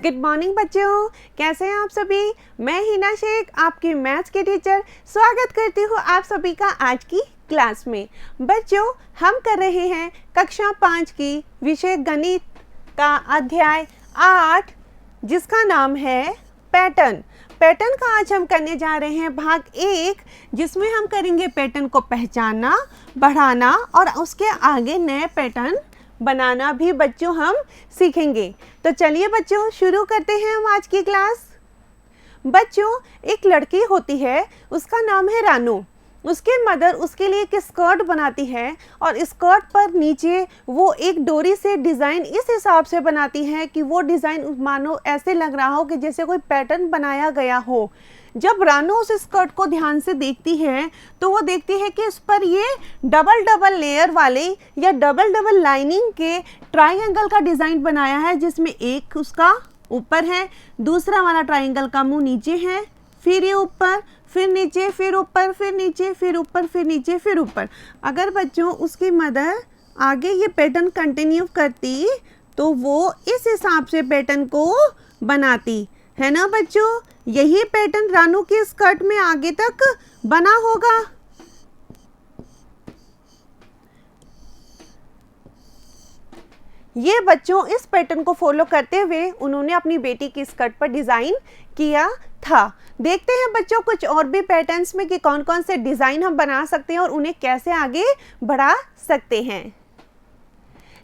Good morning बच्चों, कैसे हैं आप सभी। मैं हिना शेख, आपकी मैथ्स की टीचर, स्वागत करती हूँ आप सभी का आज की क्लास में। बच्चों, हम कर रहे हैं कक्षा 5 की विषय गणित का अध्याय 8, जिसका नाम है पैटर्न। पैटर्न का आज हम करने जा रहे हैं भाग 1, जिसमें हम करेंगे पैटर्न को पहचानना, बढ़ाना और उसके आगे नए पैटर्न बनाना भी बच्चों हम सीखेंगे। तो चलिए बच्चों, शुरू करते हैं हम आज की क्लास। बच्चों, एक लड़की होती है, उसका नाम है रानू। उसके मदर उसके लिए एक स्कर्ट बनाती है और स्कर्ट पर नीचे वो एक डोरी से डिज़ाइन इस हिसाब से बनाती है कि वो डिज़ाइन मानो ऐसे लग रहा हो कि जैसे कोई पैटर्न बनाया गया हो। जब रानू उस स्कर्ट को ध्यान से देखती है तो वो देखती है कि इस पर ये डबल डबल लेयर वाले या डबल डबल लाइनिंग के ट्रायंगल का डिज़ाइन बनाया है, जिसमें एक उसका ऊपर है, दूसरा वाला ट्रायंगल का मुंह नीचे है, फिर ये ऊपर, फिर नीचे, फिर ऊपर, फिर नीचे, फिर ऊपर, फिर नीचे, फिर ऊपर। अगर बच्चों उसकी मदर आगे ये पैटर्न कंटिन्यू करती तो वो इस हिसाब से पैटर्न को बनाती है ना बच्चों। यही पैटर्न रानू की स्कर्ट में आगे तक बना होगा। ये बच्चों इस पैटर्न को फॉलो करते हुए उन्होंने अपनी बेटी की स्कर्ट पर डिज़ाइन किया था। देखते हैं बच्चों कुछ और भी पैटर्न्स में कि कौन कौन से डिज़ाइन हम बना सकते हैं और उन्हें कैसे आगे बढ़ा सकते हैं।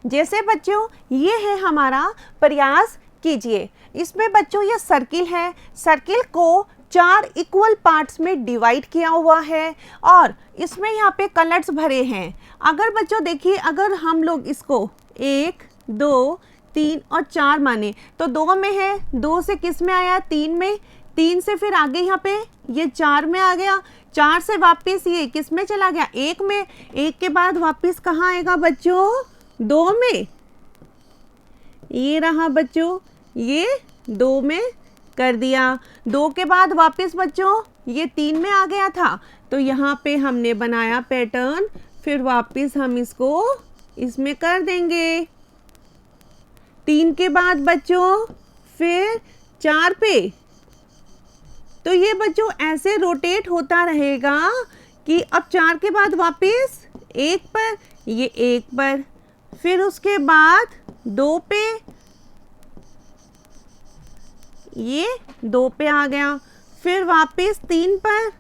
जैसे बच्चों ये है हमारा प्रयास कीजिए। इसमें बच्चों ये सर्किल है, सर्किल को 4 इक्वल पार्ट्स में डिवाइड किया हुआ है और इसमें यहाँ पे कलर्स भरे हैं। अगर बच्चों देखिए, अगर हम लोग इसको 1, 2, 3 और 4 माने तो 2 में है, 2 से किस में आया, 3 में, 3 से फिर आगे यहाँ पे ये 4 में आ गया, 4 से वापस ये किस में चला गया, 1 में, 1 के बाद वापस कहाँ आएगा बच्चों, 2 में। ये रहा बच्चों, ये 2 में कर दिया। 2 के बाद वापस बच्चों ये 3 में आ गया था, तो यहाँ पे हमने बनाया पैटर्न, फिर वापस हम इसको इसमें कर देंगे। 3 के बाद बच्चों फिर 4 पे, तो ये बच्चों ऐसे रोटेट होता रहेगा कि अब 4 के बाद वापस 1 पर, ये 1 पर, फिर उसके बाद 2 पे, ये 2 पे आ गया, फिर वापस 3 पर,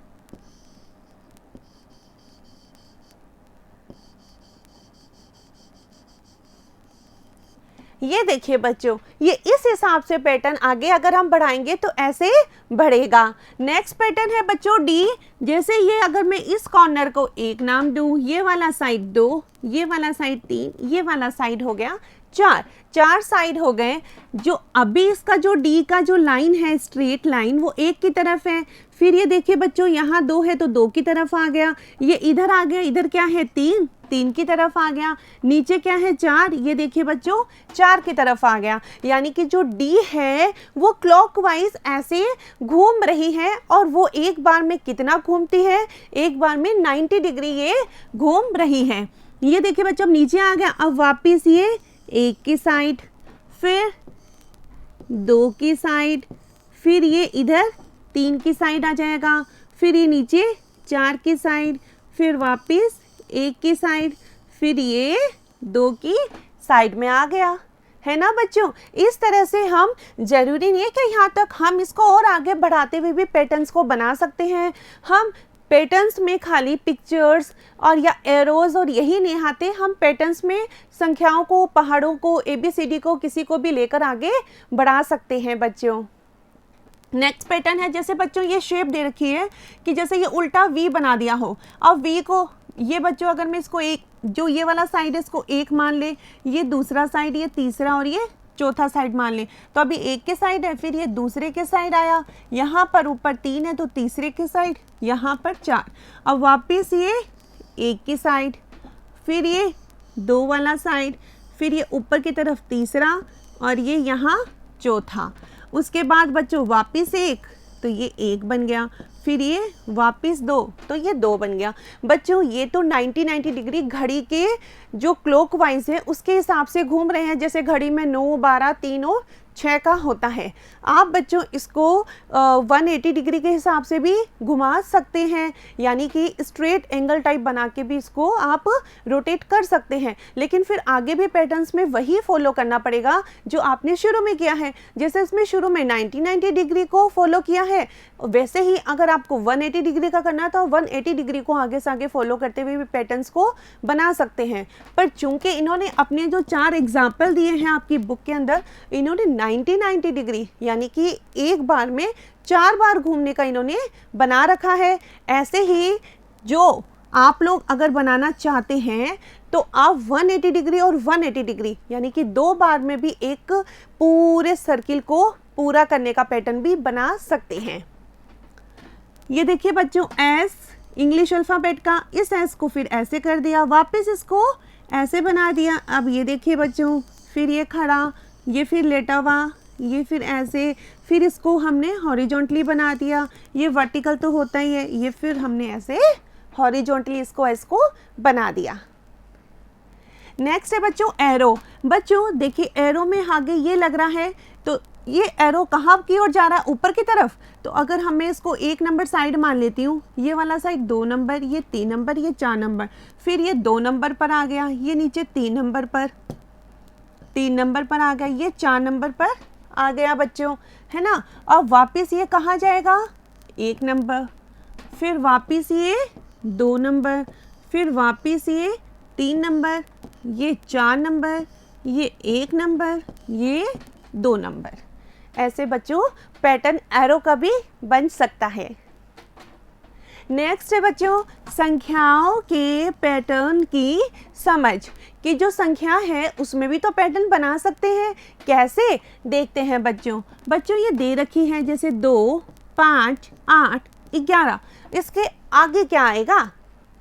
ये देखिए बच्चों, ये इस हिसाब से पैटर्न आगे अगर हम बढ़ाएंगे तो ऐसे बढ़ेगा। नेक्स्ट पैटर्न है बच्चों डी। जैसे ये अगर मैं इस कॉर्नर को 1 नाम दूं, ये वाला साइड 2, ये वाला साइड 3, ये वाला साइड हो गया 4 साइड हो गए। जो अभी इसका जो डी का जो लाइन है, स्ट्रेट लाइन, वो 1 की तरफ है। फिर ये देखिए बच्चों, यहाँ 2 है तो 2 की तरफ आ गया, ये इधर आ गया, इधर क्या है 3 की तरफ आ गया, नीचे क्या है 4, ये देखिए बच्चों 4 की तरफ आ गया। यानी कि जो डी है वो क्लॉकवाइज ऐसे घूम रही है और वो एक बार में कितना घूमती है, एक बार में 90 डिग्री ये घूम रही है। ये देखिए बच्चों, अब नीचे आ गया, अब वापिस ये 1 की साइड, फिर 2 की साइड, फिर ये इधर 3 की साइड आ जाएगा, फिर ये नीचे 4 की साइड, फिर वापस 1 की साइड, फिर ये 2 की साइड में आ गया, है ना बच्चों। इस तरह से हम, जरूरी नहीं है कि यहाँ तक, हम इसको और आगे बढ़ाते हुए भी पैटर्न्स को बना सकते हैं। हम पैटर्न्स में खाली पिक्चर्स और या एरोज और यही नहीं आते, हम पैटर्न्स में संख्याओं को, पहाड़ों को, ABCD को, किसी को भी लेकर आगे बढ़ा सकते हैं बच्चों। नेक्स्ट पैटर्न है, जैसे बच्चों ये शेप दे रखी है कि जैसे ये उल्टा V बना दिया हो। अब V को, ये बच्चों अगर मैं इसको एक, जो ये वाला साइड है इसको 1 मान ले, ये दूसरा साइड, ये तीसरा और ये चौथा साइड मान ले, तो अभी 1 के साइड है, फिर ये दूसरे के साइड आया, यहाँ पर ऊपर 3 है तो तीसरे के साइड, यहाँ पर 4, अब वापस ये 1 की साइड, फिर ये 2 वाला साइड, फिर ये ऊपर की तरफ तीसरा और ये यहाँ चौथा। उसके बाद बच्चों वापस 1, तो ये 1 बन गया, फिर ये वापस 2, तो ये 2 बन गया। बच्चों ये तो 90 डिग्री घड़ी के जो क्लॉकवाइज है उसके हिसाब से घूम रहे हैं। जैसे घड़ी में 9, 12, 3 और 6 का होता है। आप बच्चों इसको 180 डिग्री के हिसाब से भी घुमा सकते हैं, यानी कि स्ट्रेट एंगल टाइप बना के भी इसको आप रोटेट कर सकते हैं, लेकिन फिर आगे भी पैटर्न्स में वही फॉलो करना पड़ेगा जो आपने शुरू में किया है। जैसे इसमें शुरू में 90 डिग्री को फॉलो किया है, वैसे ही अगर आपको 180 डिग्री का करना है तो 180 डिग्री को आगे से आगे फॉलो करते हुए भी पैटर्न्स को बना सकते हैं। पर चूंकि इन्होंने अपने जो 4 एग्जाम्पल दिए हैं आपकी बुक के अंदर, इन्होंने 90 डिग्री यानी कि एक बार में 4 बार घूमने का इन्होंने बना रखा है। ऐसे ही जो आप लोग अगर बनाना चाहते हैं तो आप 180 डिग्री और 180 डिग्री यानी कि 2 बार में भी एक पूरे सर्किल को पूरा करने का पैटर्न भी बना सकते हैं। ये देखिए बच्चों, एस इंग्लिश अल्फ़ाबेट का, इस एस को फिर ऐसे कर दिया, वापस इसको ऐसे बना दिया। अब ये देखिए बच्चों, फिर ये खड़ा, ये फिर लेटा हुआ, ये फिर ऐसे, फिर इसको हमने हॉरिजॉन्टली बना दिया। ये वर्टिकल तो होता ही है, ये फिर हमने ऐसे हॉरिजॉन्टली इसको इसको बना दिया। नेक्स्ट है बच्चों एरो। बच्चों देखिए एरो में आगे ये लग रहा है, तो ये एरो कहाँ की ओर जा रहा है? ऊपर की तरफ। तो अगर हमें इसको 1 नंबर साइड मान लेती हूँ, ये वाला साइड 2 नंबर, ये 3 नंबर, ये 4 नंबर, फिर ये 2 नंबर पर आ गया, ये नीचे 3 नंबर पर, 3 नंबर पर आ गया, ये 4 नंबर पर आ गया बच्चों, है ना। अब वापस ये कहाँ जाएगा? 1 नंबर, फिर वापस ये 2 नंबर, फिर वापस ये 3 नंबर, ये 4 नंबर, ये 1 नंबर, ये 2 नंबर। ऐसे बच्चों पैटर्न एरो का भी बन सकता है। नेक्स्ट है बच्चों संख्याओं के पैटर्न की समझ, कि जो संख्या है उसमें भी तो पैटर्न बना सकते हैं। कैसे देखते हैं बच्चों। बच्चों ये दे रखी है जैसे 2, 5, 8, 11, इसके आगे क्या आएगा?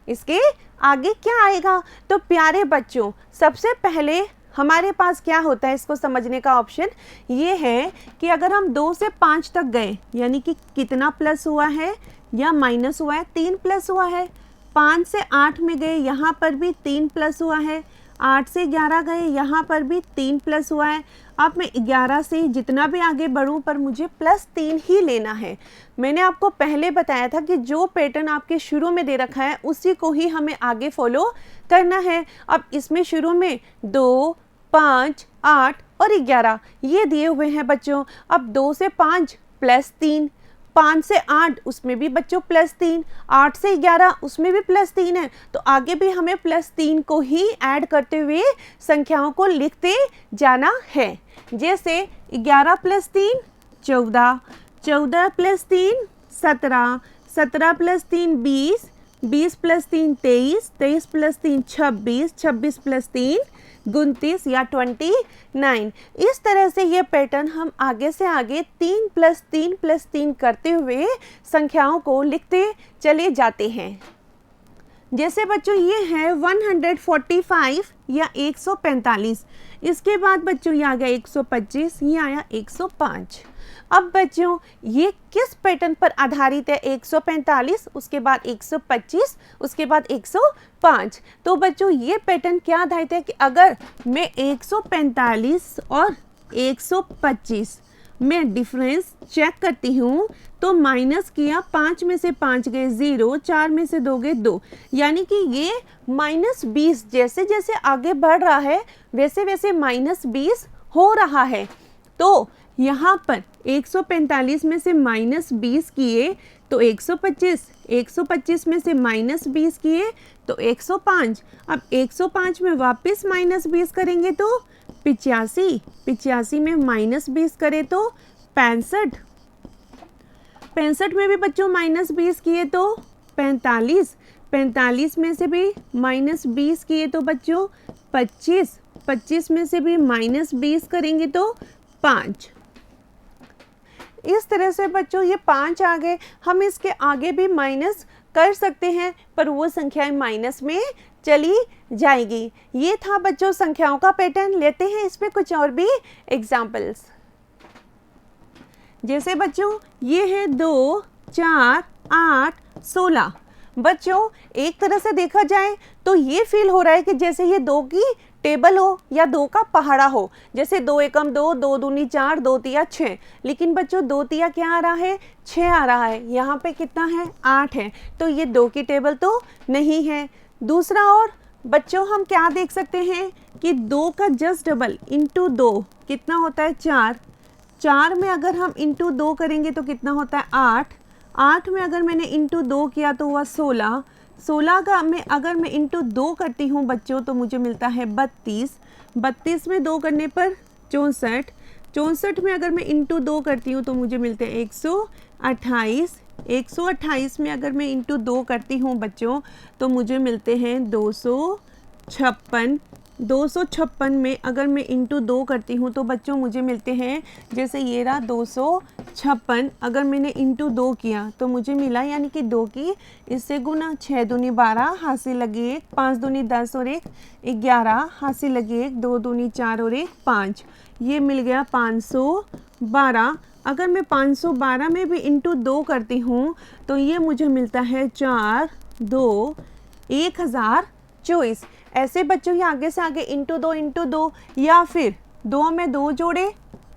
इसके आगे क्या आएगा? तो प्यारे बच्चों सबसे पहले हमारे पास क्या होता है इसको समझने का ऑप्शन ये है कि अगर हम 2 से 5 तक गए यानी कि कितना प्लस हुआ है या माइनस हुआ है? 3 प्लस हुआ है। 5 से 8 में गए, यहाँ पर भी 3 प्लस हुआ है। 8 से 11 गए, यहाँ पर भी 3 प्लस हुआ है। अब मैं 11 से जितना भी आगे बढ़ूँ पर मुझे +3 ही लेना है। मैंने आपको पहले बताया था कि जो पैटर्न आपके शुरू में दे रखा है उसी को ही हमें आगे फॉलो करना है। अब इसमें शुरू में 2, 5, 8 और 11 ये दिए हुए हैं बच्चों। अब 2 से 5 +3, 5 से 8 उसमें भी बच्चों +3, 8 से 11 उसमें भी +3 है। तो आगे भी हमें +3 को ही ऐड करते हुए संख्याओं को लिखते जाना है। जैसे 11 + 3 14, 14 + 3 17, 17 + 3 20, 20 + 3 23, 23 + 3 26, 26 + 3 29 या 29। इस तरह से ये पैटर्न हम आगे से आगे 3 + 3 + 3 करते हुए संख्याओं को लिखते चले जाते हैं। जैसे बच्चों ये है 145 या 145, इसके बाद बच्चों ये आ गया 125, ये आया 105। अब बच्चों ये किस पैटर्न पर आधारित है? 145, उसके बाद 125, उसके बाद 105। तो बच्चों ये पैटर्न क्या आधारित है कि अगर मैं 145 और 125 में डिफरेंस चेक करती हूँ तो माइनस किया, 5 में से 5 गए 0, 4 में से 2 गए 2, यानी कि ये -20 जैसे जैसे आगे बढ़ रहा है वैसे वैसे -20 हो रहा है। तो यहाँ पर 145 में से -20 किए तो 125, 125 में से -20 किए तो 105। अब 105 में वापस -20 करेंगे तो 85, 85 में -20 करें तो 65, 65 में भी बच्चों -20 किए तो 45, 45 में से भी -20 किए तो बच्चों 25, 25 में से भी -20 करेंगे तो 5। इस तरह से बच्चों ये 5 आ गए। हम इसके आगे भी माइनस कर सकते हैं पर वो संख्याएं माइनस में चली जाएगी। ये था बच्चों संख्याओं का पैटर्न। लेते हैं इसमें कुछ और भी एग्जाम्पल्स। जैसे बच्चों ये है 2, 4, 8, 16। बच्चों एक तरह से देखा जाए तो ये फील हो रहा है कि जैसे ये 2 की टेबल हो या 2 का पहाड़ा हो, जैसे 2 एकम 2, 2 दूनी 4, 2 तिया 6, लेकिन बच्चों 2 तिया क्या आ रहा है, 6 आ रहा है। यहाँ पे कितना है, 8 है, तो ये 2 की टेबल तो नहीं है। दूसरा और बच्चों हम क्या देख सकते हैं कि 2 का जस्ट डबल इंटू 2 कितना होता है, 4। 4 में अगर हम इंटू 2 करेंगे तो कितना होता है, 8। 8 में अगर मैंने इंटू 2 किया तो हुआ 16। 16 का में अगर मैं इंटू 2 करती हूँ बच्चों तो मुझे मिलता है 32। 32 में 2 करने पर 64। 64 में अगर मैं इंटू 2 करती हूँ तो मुझे मिलते हैं 128। 128 में अगर मैं इंटू 2 करती हूँ बच्चों तो मुझे मिलते हैं 256। 256 में अगर मैं इंटू 2 करती हूँ तो बच्चों मुझे मिलते हैं, जैसे ये रहा 256, अगर मैंने इंटू 2 किया तो मुझे मिला, यानी कि 2 की इससे गुना, 6 दूनी 12, हासिल लगी 1, 5 दूनी 10 और 1 11, हासिल लगी 1, 2 दूनी 4 और 1 5, ये मिल गया 512। अगर मैं 512 में भी इंटू 2 करती हूँ तो ये मुझे मिलता है 4 2 1024। ऐसे बच्चों ये आगे से आगे इंटू 2 या फिर 2 में 2 जोड़े,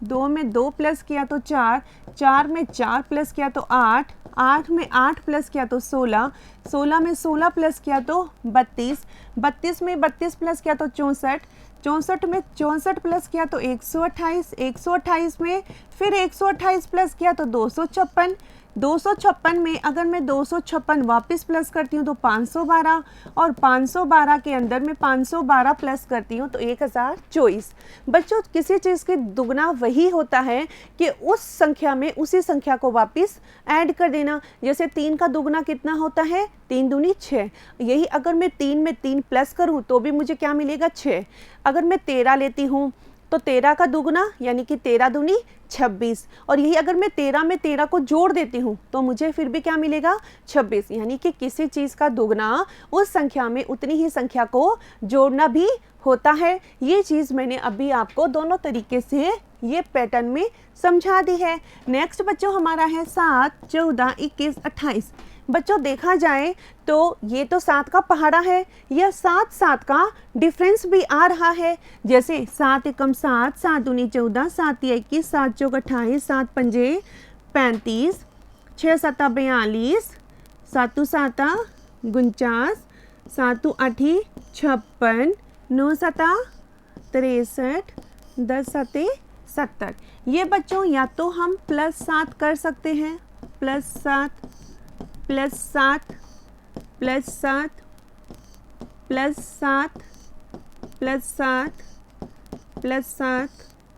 2 में 2 प्लस किया तो 4, 4 में 4 प्लस किया तो 8, 8 में 8 प्लस किया तो 16, 16 में 16 प्लस किया तो 32, 32 में 32 प्लस किया तो 64, 64 में 64 प्लस किया तो 128, 128 में फिर 128 प्लस किया तो 256, 256 में अगर मैं 256 वापस प्लस करती हूँ तो 512, और 512 के अंदर मैं 512 प्लस करती हूँ तो 1024। बच्चों किसी चीज़ के दुगना वही होता है कि उस संख्या में उसी संख्या को वापस ऐड कर देना। जैसे 3 का दुगना कितना होता है, 3 दूनी 6, यही अगर मैं 3 में 3 प्लस करूँ तो भी मुझे क्या मिलेगा, 6। अगर मैं 13 लेती हूँ तो 13 का दुगना यानी कि 13 दूनी 26, और यही अगर मैं 13 में 13 को जोड़ देती हूँ तो मुझे फिर भी क्या मिलेगा, 26। यानी कि किसी चीज़ का दुगना उस संख्या में उतनी ही संख्या को जोड़ना भी होता है। ये चीज़ मैंने अभी आपको दोनों तरीके से ये पैटर्न में समझा दी है। नेक्स्ट बच्चों हमारा है 7, 14, 21, 28। बच्चों देखा जाए तो ये तो 7 का पहाड़ा है, यह 7 7 का डिफरेंस भी आ रहा है। जैसे 7 एकम 7, 7 दूनी 14, 7 तिया 21, 7 चौक 28, 7 पंजे 35, 6 सता 42, 7 7 49, 7 8 56, 9 सता 63, 10 सते 70। ये बच्चों या तो हम +7 कर सकते हैं, +7 +7 +7 +7 +7 +7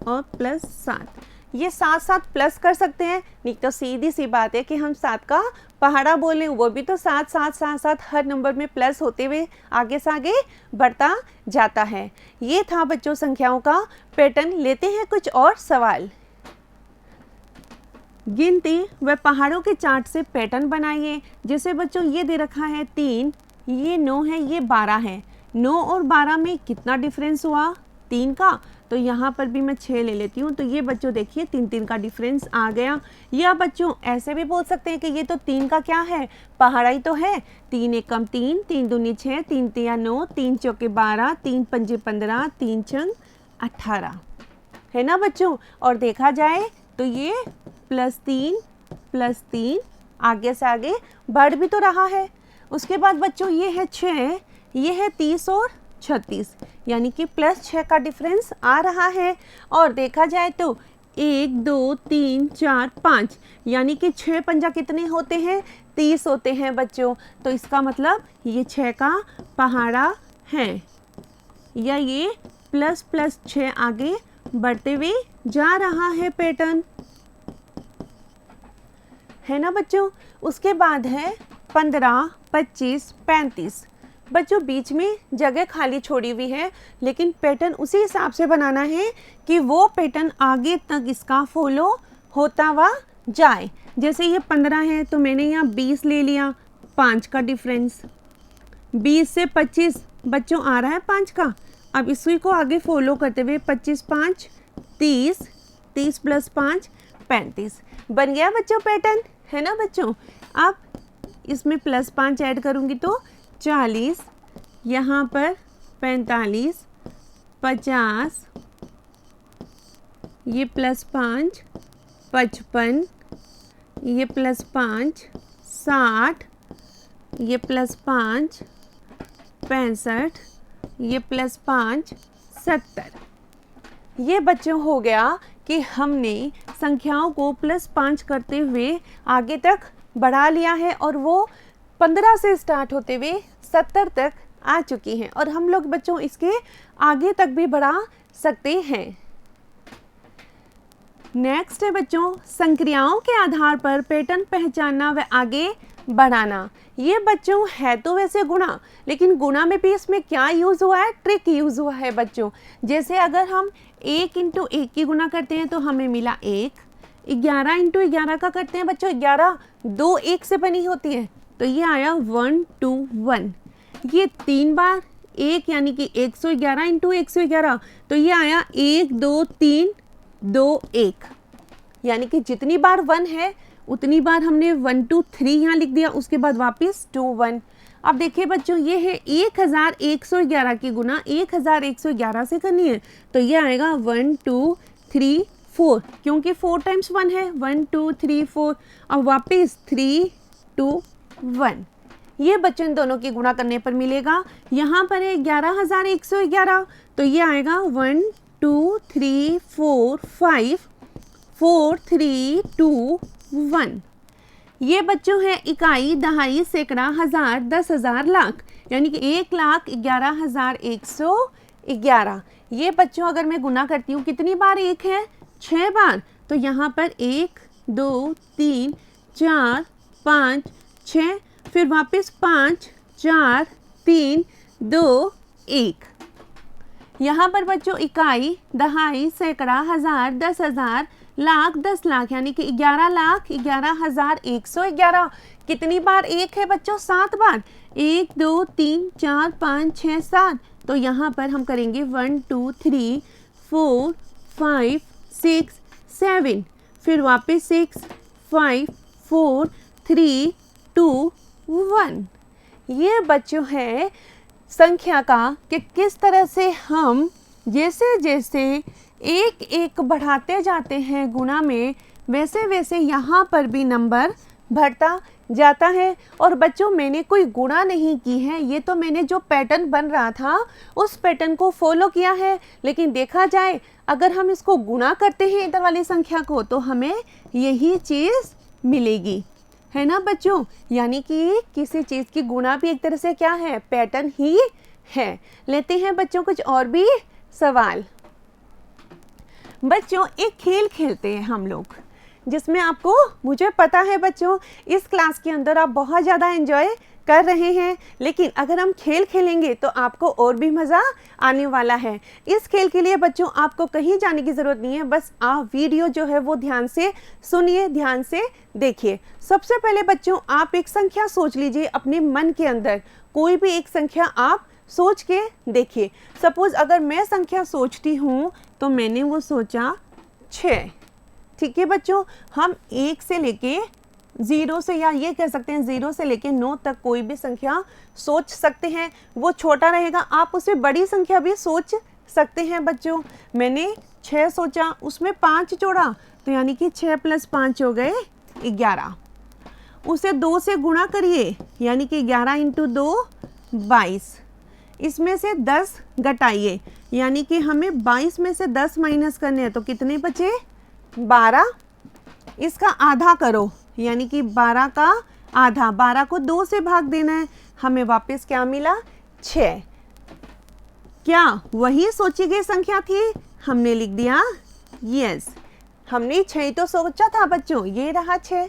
और +7, ये 7 7 प्लस कर सकते हैं। नहीं तो सीधी सी बात है कि हम 7 का पहाड़ा बोलें, वो भी तो 7 7 7 7 हर नंबर में प्लस होते हुए आगे से आगे बढ़ता जाता है। ये था बच्चों संख्याओं का पैटर्न। लेते हैं कुछ और सवाल। गिनती व पहाड़ों के चार्ट से पैटर्न बनाइए। जैसे बच्चों ये दे रखा है 3, ये 9 है, ये 12 है। 9 और 12 में कितना डिफरेंस हुआ, 3 का, तो यहाँ पर भी मैं 6 ले लेती हूँ। तो ये बच्चों देखिए 3 3 का डिफरेंस आ गया। या बच्चों ऐसे भी बोल सकते हैं कि ये तो 3 का क्या है, पहाड़ा ही तो है। 3 एकम 3, 3 दूनी 6, 3 तिया 9, 3 चौके 12, 3 पंजे 15, 3 छंग 18, है ना बच्चों। और देखा जाए तो ये +3 आगे से आगे बढ़ भी तो रहा है। उसके बाद बच्चों ये है 6, ये है 30 और 36, यानी कि +6 का डिफरेंस आ रहा है। और देखा जाए तो 1 2 3 4 5, यानी कि 6 पंजा कितने होते हैं, 30 होते हैं बच्चों। तो इसका मतलब ये 6 का पहाड़ा है, या ये +6 आगे बढ़ते हुए जा रहा है पैटर्न, है ना बच्चों। उसके बाद है 15, 25, 35। बच्चों बीच में जगह खाली छोड़ी हुई है, लेकिन पैटर्न उसी हिसाब से बनाना है कि वो पैटर्न आगे तक इसका फॉलो होता हुआ जाए। जैसे ये 15 है तो मैंने यहाँ 20 ले लिया, 5 का डिफरेंस। 20 से 25 बच्चों आ रहा है 5 का। अब इसी को आगे फॉलो करते हुए 25 5 30, 30 + 5 35 बन गया बच्चों पैटर्न, है ना बच्चों। अब इसमें +5 ऐड करूँगी तो 40, यहाँ पर 45, 50, ये +5 55, ये +5 60, ये +5 65, ये +5 70। ये बच्चों हो गया कि हमने संख्याओं को +5 करते हुए आगे तक बढ़ा लिया है और वो 15 से स्टार्ट होते हुए 70 तक आ चुकी हैं और हम लोग बच्चों इसके आगे तक भी बढ़ा सकते हैं। नेक्स्ट है बच्चों संक्रियाओं के आधार पर पैटर्न पहचानना व आगे बढ़ाना। ये बच्चों है तो वैसे गुणा, लेकिन गुणा में भी इसमें क्या यूज़ हुआ है, ट्रिक यूज़ हुआ है बच्चों। जैसे अगर हम 1 × 1 की गुणा करते हैं तो हमें मिला 1, 11 × 11 का करते हैं बच्चों 11, 2 1 से बनी होती है तो ये आया 1 2 1। ये 3 बार 1 यानी कि 111 × 111 तो ये आया 1 2 3 2 1, यानी कि जितनी बार 1 है उतनी बार हमने 1 2 3 यहाँ लिख दिया, उसके बाद वापस 2 1। अब देखिए बच्चों ये है 1111 की गुना 1111 से करनी है तो ये आएगा 1 2 3 4, क्योंकि 4 टाइम्स 1 है, 1 2 3 4। अब वापस 3 2 1। ये बच्चों इन दोनों की गुणा करने पर मिलेगा। यहाँ पर है 11111 तो ये आएगा 1 2 3 4 5 4 3 2 1। ये बच्चों है इकाई, दहाई, सैकड़ा, हजार, 10,000, लाख, यानी कि 1,11,111। ये बच्चों अगर मैं गुना करती हूँ कितनी बार 1 है, 6 बार, तो यहाँ पर 1 2 3 4 5 6, फिर वापस 5 4 3 2 1। यहाँ पर बच्चों इकाई, दहाई, सैकड़ा, हजार, 10,000, लाख, 10 लाख, यानी कि 11,11,111। कितनी बार 1 है बच्चों, 7 बार, 1 2 3 4 5 6 7। तो यहाँ पर हम करेंगे 1 2 3 4 5 6 7, फिर वापस 6 5 4 3 2 1। ये बच्चों है संख्या का कि किस तरह से हम जैसे जैसे एक एक बढ़ाते जाते हैं गुणा में, वैसे वैसे यहाँ पर भी नंबर बढ़ता जाता है। और बच्चों मैंने कोई गुणा नहीं की है, ये तो मैंने जो पैटर्न बन रहा था उस पैटर्न को फॉलो किया है। लेकिन देखा जाए अगर हम इसको गुणा करते हैं इधर वाली संख्या को तो हमें यही चीज़ मिलेगी, है ना बच्चों। यानी कि किसी चीज़ की गुणा भी एक तरह से क्या है, पैटर्न ही है। लेते हैं बच्चों कुछ और भी सवाल। बच्चों एक खेल खेलते हैं हम लोग, जिसमें आपको, मुझे पता है बच्चों इस क्लास के अंदर आप बहुत ज़्यादा एंजॉय कर रहे हैं, लेकिन अगर हम खेल खेलेंगे तो आपको और भी मज़ा आने वाला है। इस खेल के लिए बच्चों आपको कहीं जाने की ज़रूरत नहीं है, बस आप वीडियो जो है वो ध्यान से सुनिए, ध्यान से देखिए। सबसे पहले बच्चों आप एक संख्या सोच लीजिए अपने मन के अंदर, कोई भी एक संख्या आप सोच के देखिए। सपोज़ अगर मैं संख्या सोचती हूँ तो मैंने वो सोचा 6, ठीक है बच्चों। हम 1 से लेके 0 से, या ये कह सकते हैं 0 से लेके 9 तक कोई भी संख्या सोच सकते हैं, वो छोटा रहेगा। आप उससे बड़ी संख्या भी सोच सकते हैं बच्चों। मैंने 6 सोचा, उसमें 5 जोड़ा तो यानी कि 6 + 5 हो गए 11। उसे 2 से गुणा करिए यानी कि 11 × 2 22। इसमें से 10 घटाइए यानी कि हमें 22 में से 10 माइनस करने हैं तो कितने बचे, 12। इसका आधा करो यानी कि 12 का आधा, 12 को 2 से भाग देना है, हमें वापस क्या मिला, 6। क्या वही सोची गई संख्या थी, हमने लिख दिया यस। हमने 6 तो सोचा था बच्चों, ये रहा 6।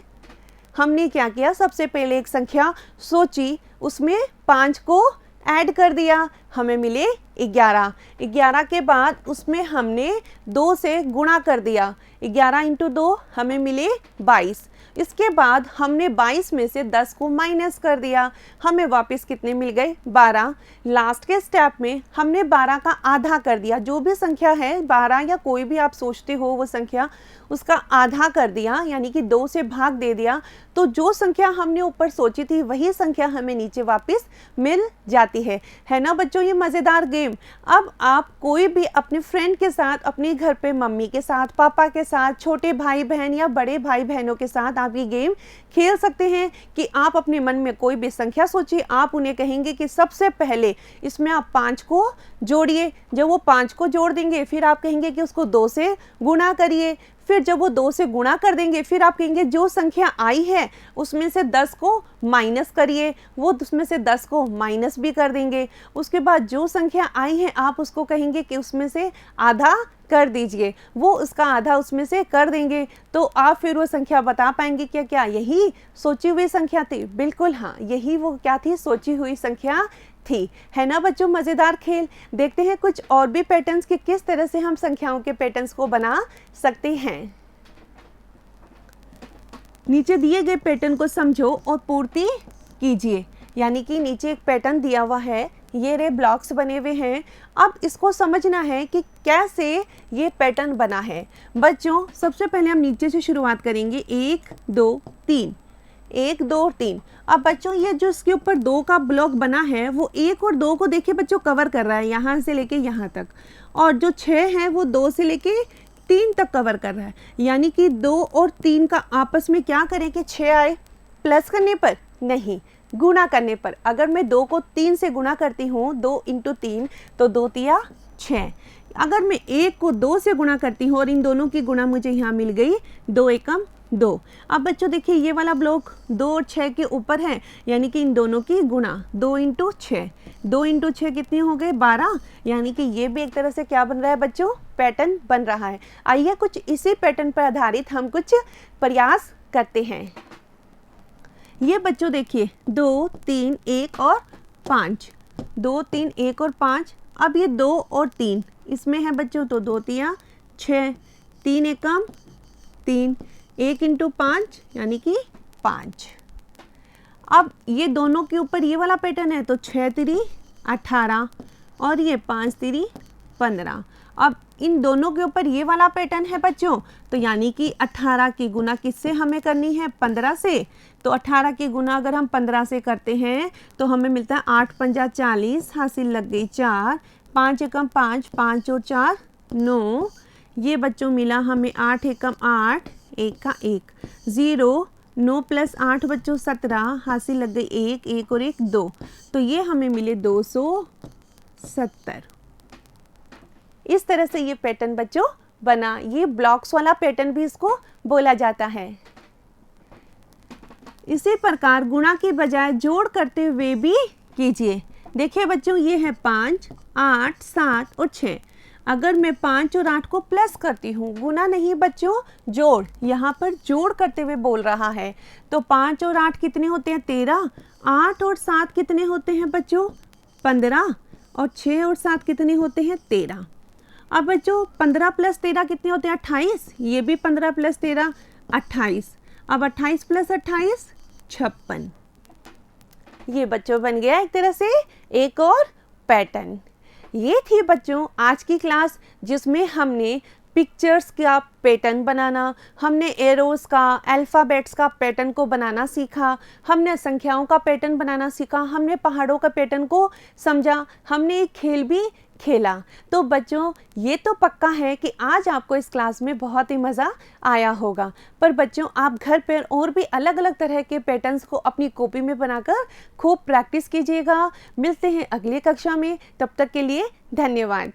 हमने क्या किया, सबसे पहले एक संख्या सोची, उसमें 5 को ऐड कर दिया, हमें मिले 11। 11 के बाद उसमें हमने 2 से गुणा कर दिया, 11 × 2 हमें मिले 22। इसके बाद हमने 22 में से 10 को माइनस कर दिया, हमें वापस कितने मिल गए, 12। लास्ट के स्टेप में हमने 12 का आधा कर दिया, जो भी संख्या है 12 या कोई भी आप सोचते हो वो संख्या, उसका आधा कर दिया यानी कि 2 से भाग दे दिया। तो जो संख्या हमने ऊपर सोची थी वही संख्या हमें नीचे वापस मिल जाती है ना बच्चों। ये मज़ेदार गेम। अब आप कोई भी अपने फ्रेंड के साथ, अपने घर पे मम्मी के साथ, पापा के साथ, छोटे भाई बहन या बड़े भाई बहनों के साथ आप ये गेम खेल सकते हैं कि आप अपने मन में कोई भी संख्या सोचिए, आप उन्हें कहेंगे कि सबसे पहले इसमें आप 5 को जोड़िए। जब वो 5 को जोड़ देंगे फिर आप कहेंगे कि उसको 2 से गुणा करिए। फिर जब वो 2 से गुणा कर देंगे फिर आप कहेंगे जो संख्या आई है उसमें से 10 को माइनस करिए, वो उसमें से 10 को माइनस भी कर देंगे। उसके बाद जो संख्या आई है आप उसको कहेंगे कि उसमें से आधा कर दीजिए, वो उसका आधा उसमें से कर देंगे। तो आप फिर वो संख्या बता पाएंगे क्या क्या यही सोची हुई संख्या थी? बिल्कुल हाँ, यही वो क्या थी? सोची हुई संख्या थी। है ना बच्चों मज़ेदार खेल। देखते हैं कुछ और भी पैटर्न्स कि किस तरह से हम संख्याओं के पैटर्न्स को बना सकते हैं। नीचे दिए गए पैटर्न को समझो और पूर्ति कीजिए। यानी कि नीचे एक पैटर्न दिया हुआ है, ये रे ब्लॉक्स बने हुए हैं। अब इसको समझना है कि कैसे ये पैटर्न बना है। बच्चों सबसे पहले हम नीचे से शुरुआत करेंगे, 1 2 3, 1 2 3। अब बच्चों ये जो इसके ऊपर 2 का ब्लॉक बना है वो 1 और 2 को देखिए बच्चों कवर कर रहा है, यहाँ से लेके यहाँ तक। और जो 6 है वो 2 से लेके 3 तक कवर कर रहा है। यानी कि 2 और 3 का आपस में क्या करें कि 6 आए। प्लस करने पर नहीं, गुणा करने पर। अगर मैं 2 को 3 से गुणा करती हूँ, 2 × 3 तो 2 तिया 6। अगर मैं 1 को 2 से गुणा करती हूँ और इन दोनों की गुणा मुझे यहाँ मिल गई, 2 एकम 2। अब बच्चों देखिए ये वाला ब्लॉक 2 और 6 के ऊपर है, यानी कि इन दोनों की गुणा 2 × 6। 2 × 6 कितने हो गए? 12। यानी कि ये भी एक तरह से क्या बन रहा है बच्चों? पैटर्न बन रहा है। आइए कुछ इसी पैटर्न पर आधारित हम कुछ प्रयास करते हैं। ये बच्चों देखिए 2 3 1 और 5, 2 3 1 और 5। अब ये 2 और 3 इसमें है बच्चों, तो 2 तिया 6, 3 एकम 3, 1 × 5 यानी कि 5। अब ये दोनों के ऊपर ये वाला पैटर्न है, तो 6 तिरी 18 और ये 5 तिरी 15। अब इन दोनों के ऊपर ये वाला पैटर्न है बच्चों, तो यानी कि 18 की गुना किससे हमें करनी है? 15 से। तो 18 की गुना अगर हम 15 से करते हैं तो हमें मिलता है 8 × 5 = 40, हासिल लग गई 4, 5 एकम 5, 5 और 4 9। ये बच्चों मिला हमें 8 एकम 8, 1 का 1, 0, 9 + 8 बच्चों 17, हासिल लग गई 1, 1 और 1 2। तो ये हमें मिले 270। इस तरह से ये पैटर्न बच्चों बना। ये ब्लॉक्स वाला पैटर्न भी इसको बोला जाता है। इसी प्रकार गुणा की बजाय जोड़ करते हुए भी कीजिए। देखिए बच्चों ये है 5, 8, 7 और 6। अगर मैं 5 और 8 को प्लस करती हूँ, गुना नहीं बच्चों जोड़, यहाँ पर जोड़ करते हुए बोल रहा है, तो 5 और 8 कितने होते हैं? 13। 8 और 7 कितने होते हैं बच्चों? 15। और 6 और 7 कितने होते हैं? 13। अब बच्चों 15 + 13 कितने होते हैं? 28। ये भी 15 + 13 28। अब 28 + 28 56। ये बच्चों बन गया एक तरह से एक और पैटर्न। ये थी बच्चों आज की क्लास, जिसमें हमने पिक्चर्स का पैटर्न बनाना, हमने एरोस का, अल्फ़ाबेट्स का पैटर्न को बनाना सीखा, हमने संख्याओं का पैटर्न बनाना सीखा, हमने पहाड़ों का पैटर्न को समझा, हमने एक खेल भी खेला। तो बच्चों ये तो पक्का है कि आज आपको इस क्लास में बहुत ही मज़ा आया होगा। पर बच्चों आप घर पर और भी अलग अलग तरह के पैटर्न्स को अपनी कॉपी में बनाकर खूब प्रैक्टिस कीजिएगा। मिलते हैं अगली कक्षा में, तब तक के लिए धन्यवाद।